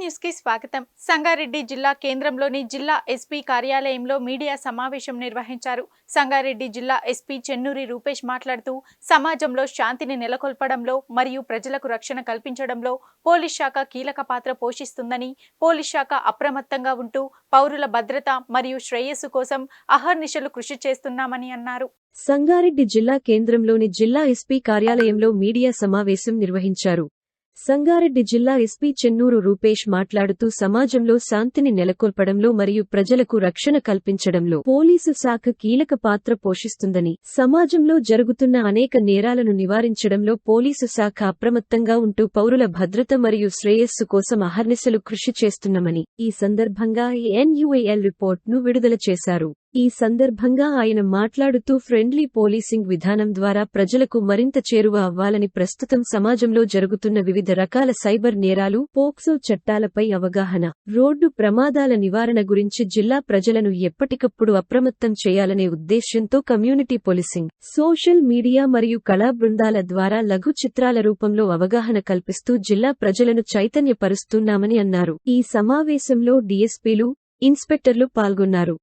News కి స్వాగతం. సంగారెడ్డి జిల్లా కేంద్రంలోని జిల్లా ఎస్పీ కార్యాలయంలో మీడియా సమావేశం నిర్వహించారు. సంగారెడ్డి జిల్లా ఎస్పీ చెన్నూరి రూపేష్ మాట్లాడుతూ సమాజంలో శాంతిని నెలకొల్పడంలో మరియు ప్రజలకు రక్షణ కల్పించడంలో పోలీస్ శాఖ కీలక పాత్ర పోషిస్తుందని, పోలీస్ శాఖ అప్రమత్తంగా ఉంటూ పౌరుల భద్రత మరియు శ్రేయస్సు కోసం అహర్నిశలు కృషి చేస్తున్నామని అన్నారు. సంగారెడ్డి జిల్లా కేంద్రంలోని జిల్లా ఎస్పీ కార్యాలయంలో మీడియా సమావేశం నిర్వహించారు. సంగారెడ్డి జిల్లా ఎస్పీ చెన్నూరు రూపేష్ మాట్లాడుతూ సమాజంలో శాంతిని నెలకొల్పడంలో మరియు ప్రజలకు రక్షణ కల్పించడంలో పోలీసు శాఖ కీలక పాత్ర పోషిస్తుందని, సమాజంలో జరుగుతున్న అనేక నేరాలను నివారించడంలో పోలీసు శాఖ అప్రమత్తంగా ఉంటూ పౌరుల భద్రత మరియు శ్రేయస్సు కోసం అహర్నిశలు కృషి చేస్తున్నామని ఈ సందర్భంగా NUAL రిపోర్ట్ను విడుదల చేశారు. ఈ సందర్భంగా ఆయన మాట్లాడుతూ ఫ్రెండ్లీ పోలీసింగ్ విధానం ద్వారా ప్రజలకు మరింత చేరువ అవ్వాలని, ప్రస్తుతం సమాజంలో జరుగుతున్న వివిధ రకాల సైబర్ నేరాలు, పోక్సో చట్టాలపై అవగాహన, రోడ్డు ప్రమాదాల నివారణ గురించి జిల్లా ప్రజలను ఎప్పటికప్పుడు అప్రమత్తం చేయాలనే ఉద్దేశ్యంతో కమ్యూనిటీ పోలీసింగ్, సోషల్ మీడియా మరియు కళా బృందాల ద్వారా లఘు చిత్రాల రూపంలో అవగాహన కల్పిస్తూ జిల్లా ప్రజలను చైతన్యపరుస్తున్నామని అన్నారు. ఈ సమావేశంలో డీఎస్పీలు, ఇన్స్పెక్టర్లు పాల్గొన్నారు.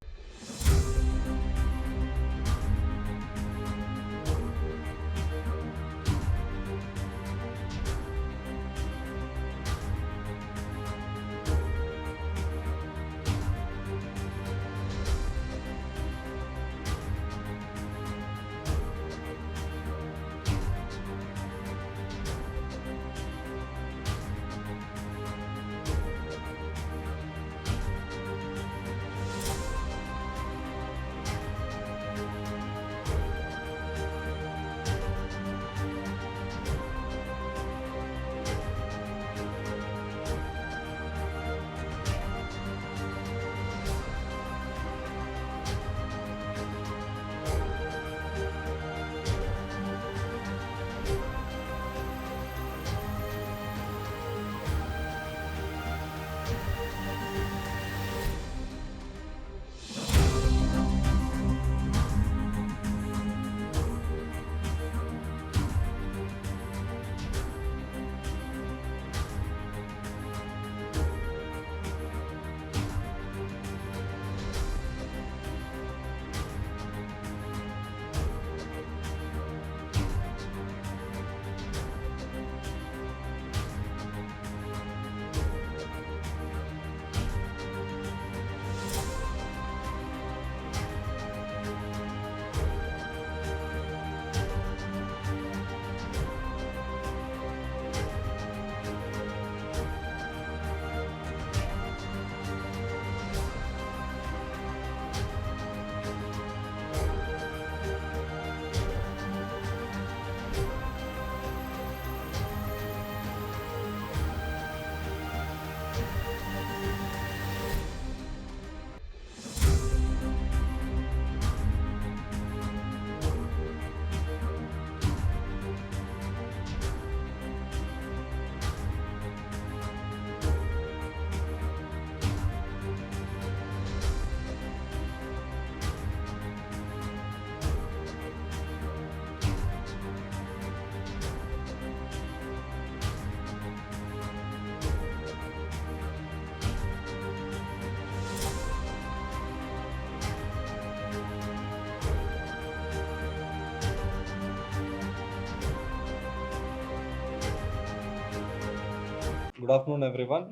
Good afternoon everyone.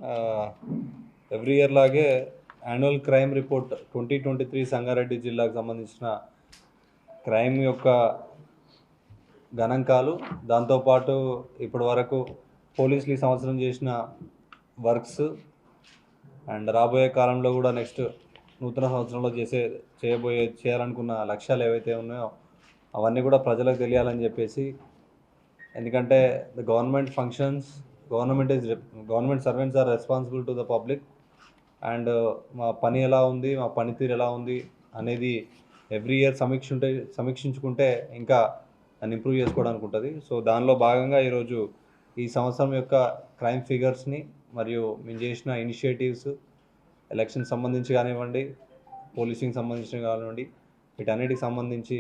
Every year లాగే యాన్యువల్ క్రైమ్ రిపోర్ట్ 2023 సంగారెడ్డి జిల్లాకు సంబంధించిన క్రైమ్ యొక్క గణాంకాలు, దాంతోపాటు ఇప్పటి వరకు పోలీసులు ఈ సంవత్సరం చేసిన వర్క్స్ అండ్ రాబోయే కాలంలో కూడా నెక్స్ట్ నూతన సంవత్సరంలో చేయాలనుకున్న లక్ష్యాలు ఏవైతే ఉన్నాయో అవన్నీ కూడా ప్రజలకు తెలియాలని చెప్పేసి, ఎందుకంటే the government functions, government servants are responsible to the public and మా పని ఎలా ఉంది, మా పనితీరు ఎలా ఉంది అనేది ఎవ్రీ ఇయర్ సమీక్షించుకుంటే ఇంకా దాన్ని ఇంప్రూవ్ చేసుకోవడానికి ఉంటుంది. సో దానిలో భాగంగా ఈరోజు ఈ సంవత్సరం యొక్క క్రైమ్ ఫిగర్స్ని మరియు మేము చేసిన ఇనిషియేటివ్స్, ఎలక్షన్ సంబంధించి కానివ్వండి, పోలీసింగ్ సంబంధించి కానివ్వండి, వీటన్నిటికి సంబంధించి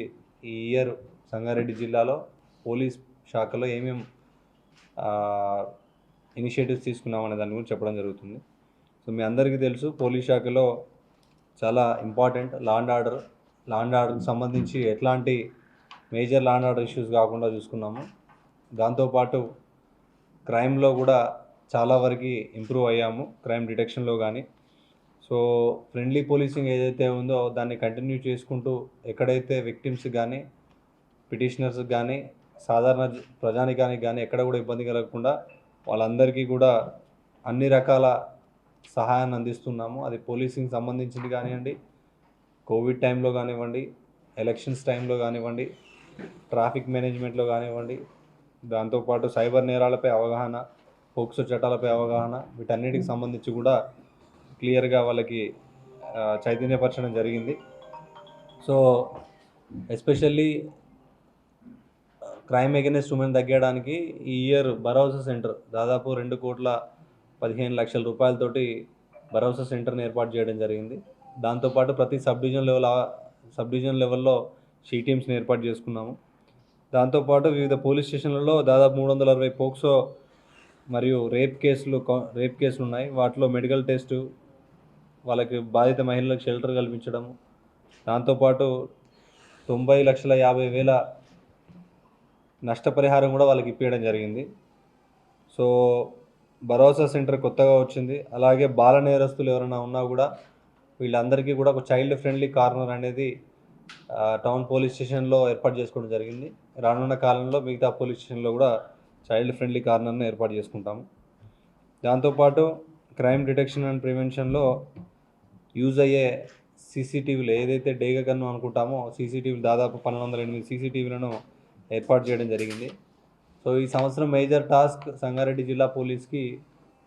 ఈ ఇయర్ సంగారెడ్డి జిల్లాలో పోలీస్ శాఖలో ఏమేమి ఇనిషియేటివ్స్ తీసుకున్నామనే దాని గురించి చెప్పడం జరుగుతుంది. సో మీ అందరికీ తెలుసు పోలీస్ శాఖలో చాలా ఇంపార్టెంట్ లా అండ్ ఆర్డర్కి సంబంధించి ఎట్లాంటి major law and order issues కాకుండా చూసుకున్నాము. దాంతోపాటు క్రైమ్లో కూడా చాలా వరకు ఇంప్రూవ్ అయ్యాము, క్రైమ్ డిటెక్షన్లో కానీ. సో ఫ్రెండ్లీ పోలీసింగ్ ఏదైతే ఉందో దాన్ని కంటిన్యూ చేసుకుంటూ ఎక్కడైతే విక్టిమ్స్ కానీ పిటిషనర్స్ కానీ సాధారణ ప్రజానికానికి కానీ ఎక్కడ కూడా ఇబ్బంది కలగకుండా వాళ్ళందరికీ కూడా అన్ని రకాల సహాయాన్ని అందిస్తున్నాము. అది పోలీసింగ్ సంబంధించింది కానివ్వండి, కోవిడ్ టైంలో కానివ్వండి, ఎలక్షన్స్ టైంలో కానివ్వండి, ట్రాఫిక్ మేనేజ్మెంట్లో కానివ్వండి, దాంతోపాటు సైబర్ నేరాలపై అవగాహన, పోక్సో చట్టాలపై అవగాహన, వీటన్నిటికి సంబంధించి కూడా క్లియర్గా వాళ్ళకి చైతన్యపరచడం జరిగింది. So especially crime against women తగ్గడానికి ఈ ఇయర్ భరోసా సెంటర్ దాదాపు 2,15,00,000 రూపాయలతోటి భరోసా సెంటర్ని ఏర్పాటు చేయడం జరిగింది. దాంతోపాటు ప్రతి సబ్ డివిజన్ లెవెల్లో షీ టీమ్స్ని ఏర్పాటు చేసుకున్నాము. దాంతోపాటు వివిధ పోలీస్ స్టేషన్లలో దాదాపు 360 పోక్సో మరియు రేప్ కేసులు ఉన్నాయి. వాటిలో మెడికల్ టెస్టు, వాళ్ళకి బాధిత మహిళలకు షెల్టర్ కల్పించడము, దాంతోపాటు 90,50,000 నష్టపరిహారం కూడా వాళ్ళకి ఇప్పించడం జరిగింది. సో భరోసా సెంటర్ కొత్తగా వచ్చింది. అలాగే బాల నేరస్తులు ఎవరైనా ఉన్నా కూడా వీళ్ళందరికీ కూడా ఒక చైల్డ్ ఫ్రెండ్లీ కార్నర్ అనేది టౌన్ పోలీస్ స్టేషన్లో ఏర్పాటు చేసుకోవడం జరిగింది. రానున్న కాలంలో మిగతా పోలీస్ స్టేషన్లో కూడా చైల్డ్ ఫ్రెండ్లీ కార్నర్ని ఏర్పాటు చేసుకుంటాము. దాంతోపాటు క్రైమ్ డిటెక్షన్ అండ్ ప్రివెన్షన్లో యూజ్ అయ్యే సీసీటీవీలు ఏదైతే డేగా కన్ను అనుకుంటామో సీసీటీవీలు దాదాపు 1,208 సీసీటీవీలను ఏర్పాటు చేయడం జరిగింది. సో ఈ సంవత్సరం మేజర్ టాస్క్ సంగారెడ్డి జిల్లా పోలీస్కి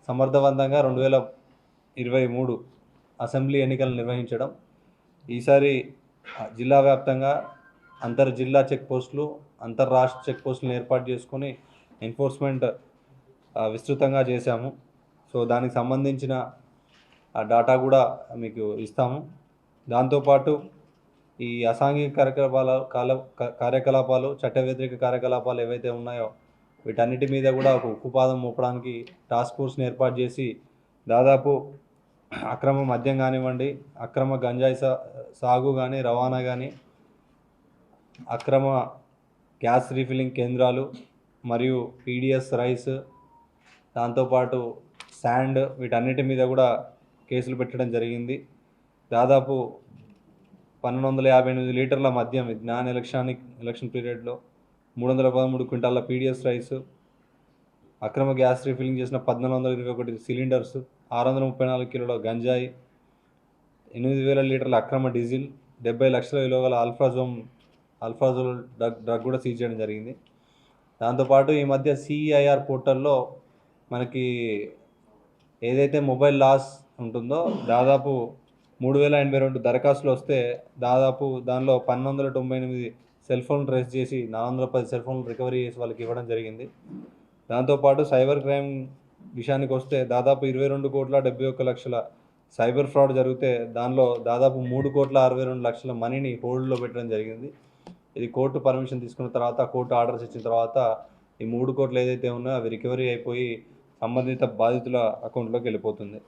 సమర్థవంతంగా 2023 అసెంబ్లీ ఎన్నికలను నిర్వహించడం. ఈసారి జిల్లా వ్యాప్తంగా జిల్లా చెక్ పోస్టులు, అంతర్రాష్ట్ర చెక్ పోస్టులను ఏర్పాటు చేసుకొని ఎన్ఫోర్స్మెంట్ విస్తృతంగా చేశాము. సో దానికి సంబంధించిన డాటా కూడా మీకు ఇస్తాము. దాంతోపాటు ఈ అసాంఘిక కార్యకలాపాలు, చట్ట వ్యతిరేక కార్యకలాపాలు ఏవైతే ఉన్నాయో వీటన్నిటి మీద కూడా ఒక ఉక్కుపాదం మోపడానికి టాస్క్ ఫోర్స్ని ఏర్పాటు చేసి దాదాపు అక్రమ మద్యం కానివ్వండి, అక్రమ గంజాయి సాగు కానీ, రవాణా కానీ, అక్రమ గ్యాస్ రీఫిల్లింగ్ కేంద్రాలు మరియు పీడిఎస్ రైస్, దాంతోపాటు శాండ్, వీటన్నిటి మీద కూడా కేసులు పెట్టడం జరిగింది. దాదాపు 1,258 లీటర్ల మద్యం నాన్ ఎలక్షన్ పీరియడ్లో, 313 క్వింటాల పీడిఎస్ రైస్, అక్రమ గ్యాస్ రీఫిల్లింగ్ చేసిన 1,421 సిలిండర్స్, 634 కిలోల గంజాయి, 8,000 లీటర్ల అక్రమ డీజిల్, 70 లక్షల విలువ గల అల్ఫాజోల్ డ్రగ్ కూడా సీజ్ చేయడం జరిగింది. దాంతోపాటు ఈ మధ్య సిఐఆర్ పోర్టల్లో మనకి ఏదైతే మొబైల్ లాస్ ఉంటుందో దాదాపు 3,082 దరఖాస్తులు వస్తే దాదాపు దానిలో 1,298 సెల్ ఫోన్ ట్రేస్ చేసి 410 సెల్ ఫోన్లు రికవరీ చేసి వాళ్ళకి ఇవ్వడం జరిగింది. దాంతోపాటు సైబర్ క్రైమ్ విషయానికి వస్తే దాదాపు 22,71,00,000 సైబర్ ఫ్రాడ్ జరిగితే దానిలో దాదాపు 3,62,00,000 మనీని హోల్డ్లో పెట్టడం జరిగింది. ఇది కోర్టు పర్మిషన్ తీసుకున్న తర్వాత, కోర్టు ఆర్డర్స్ ఇచ్చిన తర్వాత ఈ 3 కోట్లు ఏదైతే ఉన్నాయో అవి రికవరీ అయిపోయి సంబంధిత బాధితుల అకౌంట్లోకి వెళ్ళిపోతుంది.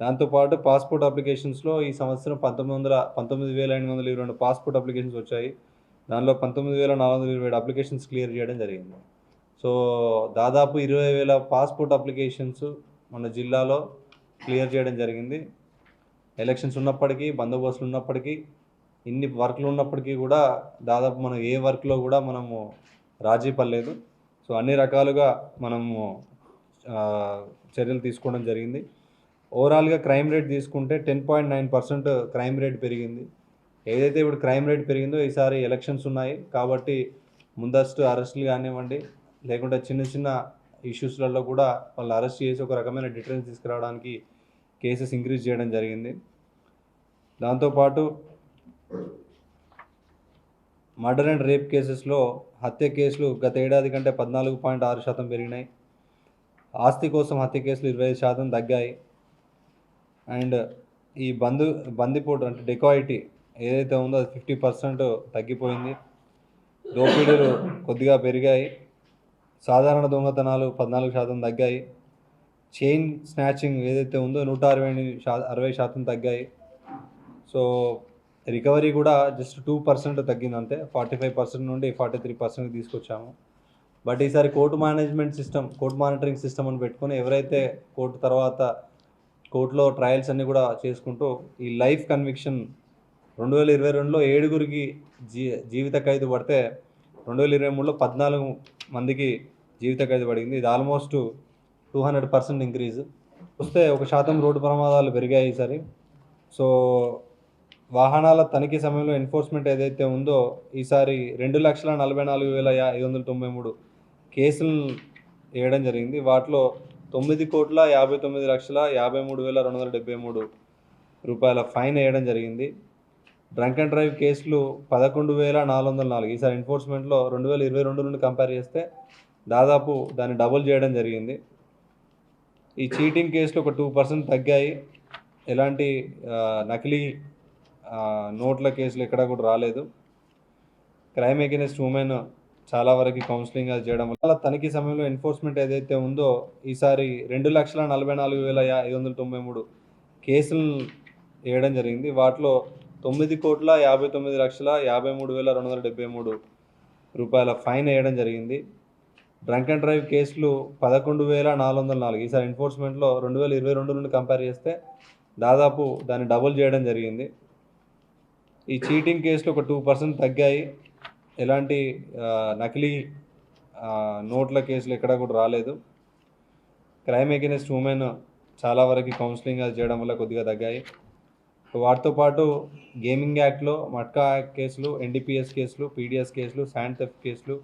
దాంతోపాటు పాస్పోర్ట్ అప్లికేషన్స్లో ఈ సంవత్సరం 19,822 పాస్పోర్ట్ అప్లికేషన్స్ వచ్చాయి. దానిలో 19,427 అప్లికేషన్స్ క్లియర్ చేయడం జరిగింది. సో దాదాపు 20,000 పాస్పోర్ట్ అప్లికేషన్స్ మన జిల్లాలో క్లియర్ చేయడం జరిగింది. ఎలక్షన్స్ ఉన్నప్పటికీ, బందోబస్తులు ఉన్నప్పటికీ, ఇన్ని వర్క్లు ఉన్నప్పటికీ కూడా దాదాపు మనం ఏ వర్క్లో కూడా మనము రాజీ పడలేదు. సో అన్ని రకాలుగా మనము చర్యలు తీసుకోవడం జరిగింది. ఓవరాల్గా క్రైమ్ రేట్ తీసుకుంటే 10.9% క్రైమ్ రేట్ పెరిగింది. ఏదైతే ఇప్పుడు క్రైమ్ రేట్ పెరిగిందో ఈసారి ఎలక్షన్స్ ఉన్నాయి కాబట్టి ముందస్తు అరెస్టులు కానివ్వండి, లేకుంటే చిన్న చిన్న ఇష్యూస్లలో కూడా వాళ్ళు అరెస్ట్ చేసి ఒక రకమైన డిటరెన్స్ తీసుకురావడానికి కేసెస్ ఇంక్రీజ్ చేయడం జరిగింది. దాంతోపాటు మర్డర్ అండ్ రేప్ కేసెస్లో హత్య కేసులు గత ఏడాది కంటే 14.6% పెరిగినాయి. ఆస్తి కోసం హత్య కేసులు 25% తగ్గాయి. అండ్ ఈ బందిపోటు అంటే డెకాయిటీ ఏదైతే ఉందో అది 50% తగ్గిపోయింది. దోపిడీలు కొద్దిగా పెరిగాయి. సాధారణ దొంగతనాలు 14% తగ్గాయి. చైన్ స్నాచింగ్ ఏదైతే ఉందో 160% తగ్గాయి. సో రికవరీ కూడా జస్ట్ 2% తగ్గింది అంతే. 45% నుండి 43% తీసుకొచ్చాము. బట్ ఈసారి కోర్టు మానిటరింగ్ సిస్టమ్ అని పెట్టుకొని ఎవరైతే కోర్టు తర్వాత కోర్టులో ట్రయల్స్ అన్నీ కూడా చేసుకుంటూ ఈ లైఫ్ కన్విక్షన్ 2022లో 7గురికి జీవిత ఖైదు పడితే 2023లో 14 మందికి జీవిత ఖైదు పడింది. ఇది ఆల్మోస్ట్ 200% ఇంక్రీజ్. వస్తే 1% రోడ్డు ప్రమాదాలు పెరిగాయి ఈసారి. సో వాహనాల తనిఖీ సమయంలో ఎన్ఫోర్స్మెంట్ ఏదైతే ఉందో ఈసారి 2,44,593 కేసులు వేయడం జరిగింది. వాటిలో 9,59,53,273 రూపాయల ఫైన్ వేయడం జరిగింది. డ్రంక్ అండ్ డ్రైవ్ కేసులు 11,404. ఈసారి ఎన్ఫోర్స్మెంట్లో 2022 నుండి కంపేర్ చేస్తే దాదాపు దాన్ని డబుల్ చేయడం జరిగింది. ఈ చీటింగ్ కేసులు ఒక 2% తగ్గాయి. ఎలాంటి నకిలీ నోట్ల కేసులు ఎక్కడా కూడా రాలేదు. క్రైమ్ అగెయిన్స్ట్ ఉమెన్ చాలా వరకు కౌన్సిలింగ్ అది చేయడం వల్ల తనిఖీ సమయంలో ఎన్ఫోర్స్మెంట్ ఏదైతే ఉందో ఈసారి 2,44,593 కేసులు వేయడం జరిగింది. వాటిలో 9,59,53,273 రూపాయల ఫైన్ వేయడం జరిగింది. డ్రంక్ అండ్ డ్రైవ్ కేసులు 11,404. ఈసారి ఎన్ఫోర్స్మెంట్లో 2022 నుండి కంపేర్ చేస్తే దాదాపు దాన్ని డబుల్ చేయడం జరిగింది. ఈ చీటింగ్ కేసులు ఒక 2% తగ్గాయి. ఎలాంటి నకిలీ నోట్ల కేసులు ఎక్కడా కూడా రాలేదు. క్రైమ్ అగెయిన్స్ట్ ఉమెన్ చాలా వరకు కౌన్సిలింగ్ అది చేయడం వల్ల కొద్దిగా తగ్గాయి. వాటితో పాటు గేమింగ్ యాక్ట్లో మట్కా యాక్ట్ కేసులు, ఎన్డీపీఎస్ కేసులు, పీడీఎస్ కేసులు, శాండ్ థెఫ్ట్ కేసులు,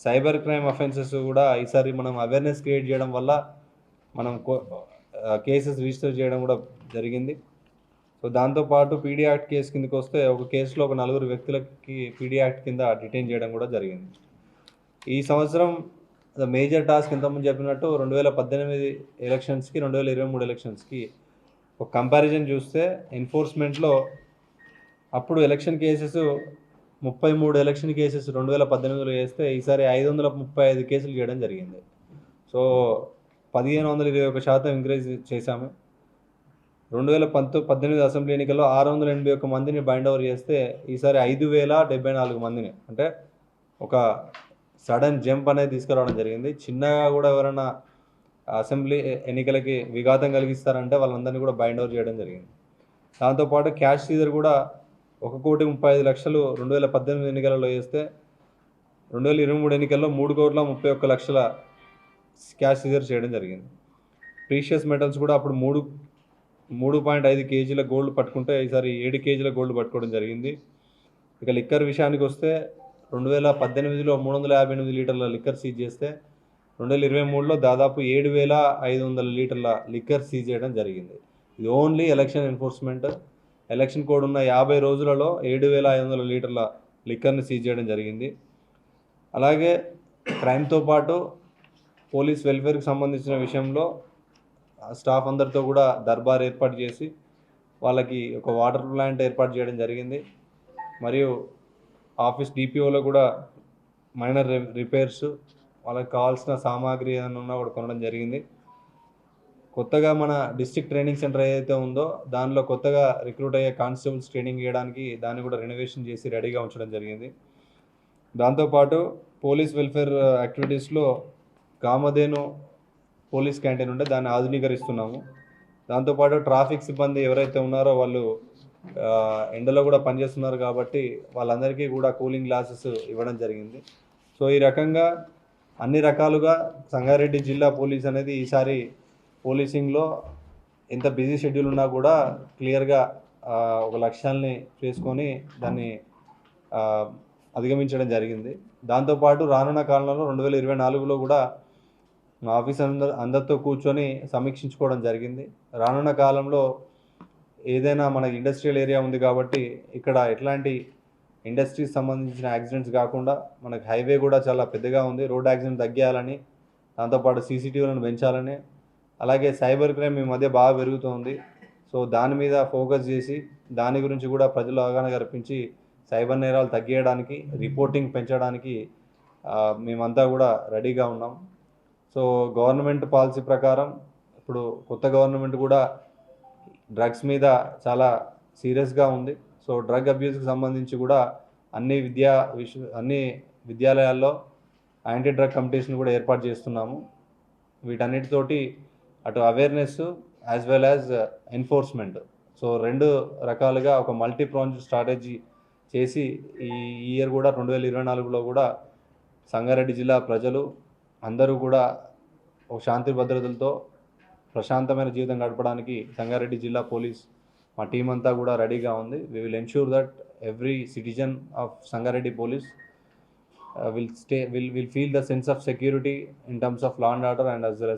సైబర్ క్రైమ్ అఫెన్సెస్ కూడా ఈసారి మనం అవేర్నెస్ క్రియేట్ చేయడం వల్ల మనం కేసెస్ రిజిస్టర్ చేయడం కూడా జరిగింది. సో దాంతోపాటు పీడీ యాక్ట్ కేసు కిందకి వస్తే ఒక కేసులో ఒక 4 వ్యక్తులకి పీడీ యాక్ట్ కింద డిటైన్ చేయడం కూడా జరిగింది. ఈ సంవత్సరం మేజర్ టాస్క్ ఇంతకుముందు చెప్పినట్టు 2018 ఎలక్షన్స్కి 2023 ఎలక్షన్స్కి ఒక కంపారిజన్ చూస్తే ఎన్ఫోర్స్మెంట్లో అప్పుడు ఎలక్షన్ కేసెస్ 33 ఎలక్షన్ కేసెస్ 2018లో చేస్తే ఈసారి 535 కేసులు చేయడం జరిగింది. సో 1521% ఇంక్రీజ్ చేశాము. 2018 అసెంబ్లీ ఎన్నికల్లో 681 మందిని బైండ్ ఓవర్ చేస్తే ఈసారి 5,074 మందిని, అంటే ఒక సడన్ జంప్ అనేది తీసుకురావడం జరిగింది. చిన్నగా కూడా ఎవరైనా అసెంబ్లీ ఎన్నికలకి విఘాతం కలిగిస్తారంటే వాళ్ళందరినీ కూడా బైండ్ ఓవర్ చేయడం జరిగింది. దాంతోపాటు క్యాష్ సీజర్ కూడా 1,35,00,000 2018 ఎన్నికలలో చేస్తే 2023 ఎన్నికల్లో 3,31,00,000 క్యాష్ సీజర్ చేయడం జరిగింది. ప్రీషియస్ మెటల్స్ కూడా అప్పుడు 3.5 కేజీల గోల్డ్ పట్టుకుంటే ఈసారి 7 కేజీల గోల్డ్ పట్టుకోవడం జరిగింది. ఇక లిక్కర్ విషయానికి వస్తే 2018లో 358 లీటర్ల లిక్కర్ సీజ్ చేస్తే 2023లో దాదాపు 7,500 లీటర్ల లిక్కర్ సీజ్ చేయడం జరిగింది. ఇది only election enforcement. Election code ఉన్న 50 రోజులలో 7,500 లీటర్ల లిక్కర్ని సీజ్ చేయడం జరిగింది. అలాగే క్రైమ్తో పాటు పోలీస్ వెల్ఫేర్కి సంబంధించిన విషయంలో స్టాఫ్ అందరితో కూడా దర్బార్ ఏర్పాటు చేసి వాళ్ళకి ఒక వాటర్ ప్లాంట్ ఏర్పాటు చేయడం జరిగింది. మరియు ఆఫీస్ డిపిఓలో కూడా మైనర్ రిపేర్స్, వాళ్ళకి కావాల్సిన సామాగ్రి ఏదైనా ఉన్నా కూడా కొనడం జరిగింది. కొత్తగా మన డిస్ట్రిక్ట్ ట్రైనింగ్ సెంటర్ ఏదైతే ఉందో దానిలో కొత్తగా రిక్రూట్ అయ్యే కానిస్టేబుల్స్ ట్రైనింగ్ చేయడానికి దాన్ని కూడా రెనోవేషన్ చేసి రెడీగా ఉంచడం జరిగింది. దాంతోపాటు పోలీస్ వెల్ఫేర్ యాక్టివిటీస్లో కామధేను పోలీస్ క్యాంటీన్ ఉంటే దాన్ని ఆధునీకరిస్తున్నాము. దాంతోపాటు ట్రాఫిక్ సిబ్బంది ఎవరైతే ఉన్నారో వాళ్ళు ఎండలో కూడా పనిచేస్తున్నారు కాబట్టి వాళ్ళందరికీ కూడా కూలింగ్ గ్లాసెస్ ఇవ్వడం జరిగింది. సో ఈ రకంగా అన్ని రకాలుగా సంగారెడ్డి జిల్లా పోలీస్ అనేది ఈసారి పోలీసింగ్లో ఎంత బిజీ షెడ్యూల్ ఉన్నా కూడా క్లియర్గా ఒక లక్ష్యాన్ని చేసుకొని దాన్ని అధిగమించడం జరిగింది. దాంతోపాటు రానున్న కాలంలో 2024లో కూడా మా ఆఫీసర్ అందరితో కూర్చొని సమీక్షించుకోవడం జరిగింది. రానున్న కాలంలో ఏదైనా మనకి ఇండస్ట్రియల్ ఏరియా ఉంది కాబట్టి ఇక్కడ ఎట్లాంటి ఇండస్ట్రీకి సంబంధించిన యాక్సిడెంట్స్ కాకుండా మనకి హైవే కూడా చాలా పెద్దగా ఉంది, రోడ్ యాక్సిడెంట్ తగ్గియాలని, దాంతోపాటు సీసీటీవీలను పెంచాలని, అలాగే సైబర్ క్రైమ్ ఈ మధ్య బాగా పెరుగుతుంది. సో దాని మీద ఫోకస్ చేసి దాని గురించి కూడా ప్రజలు అవగాహన కల్పించి సైబర్ నేరాలు తగ్గించడానికి, రిపోర్టింగ్ పెంచడానికి మేమంతా కూడా రెడీగా ఉన్నాం. సో గవర్నమెంట్ పాలసీ ప్రకారం ఇప్పుడు కొత్త గవర్నమెంట్ కూడా డ్రగ్స్ మీద చాలా సీరియస్గా ఉంది. సో డ్రగ్ అబ్యూస్కి సంబంధించి కూడా అన్ని విద్యాలయాల్లో యాంటీ డ్రగ్ కమిటీస్ని కూడా ఏర్పాటు చేస్తున్నాము. వీటన్నిటితోటి అటు awareness as well as enforcement, so 2 రకాలుగా ఒక మల్టీ ప్రాంజ్ స్ట్రాటజీ చేసి ఈ ఇయర్ కూడా 2024లో కూడా సంగారెడ్డి జిల్లా ప్రజలు అందరూ కూడా ఒక శాంతి భద్రతలతో ప్రశాంతమైన జీవితం గడపడానికి సంగారెడ్డి జిల్లా పోలీస్ మా టీం అంతా కూడా రెడీగా ఉంది. We will ensure that every citizen of Sangareddy police will feel the sense of security in terms of law and order and as well as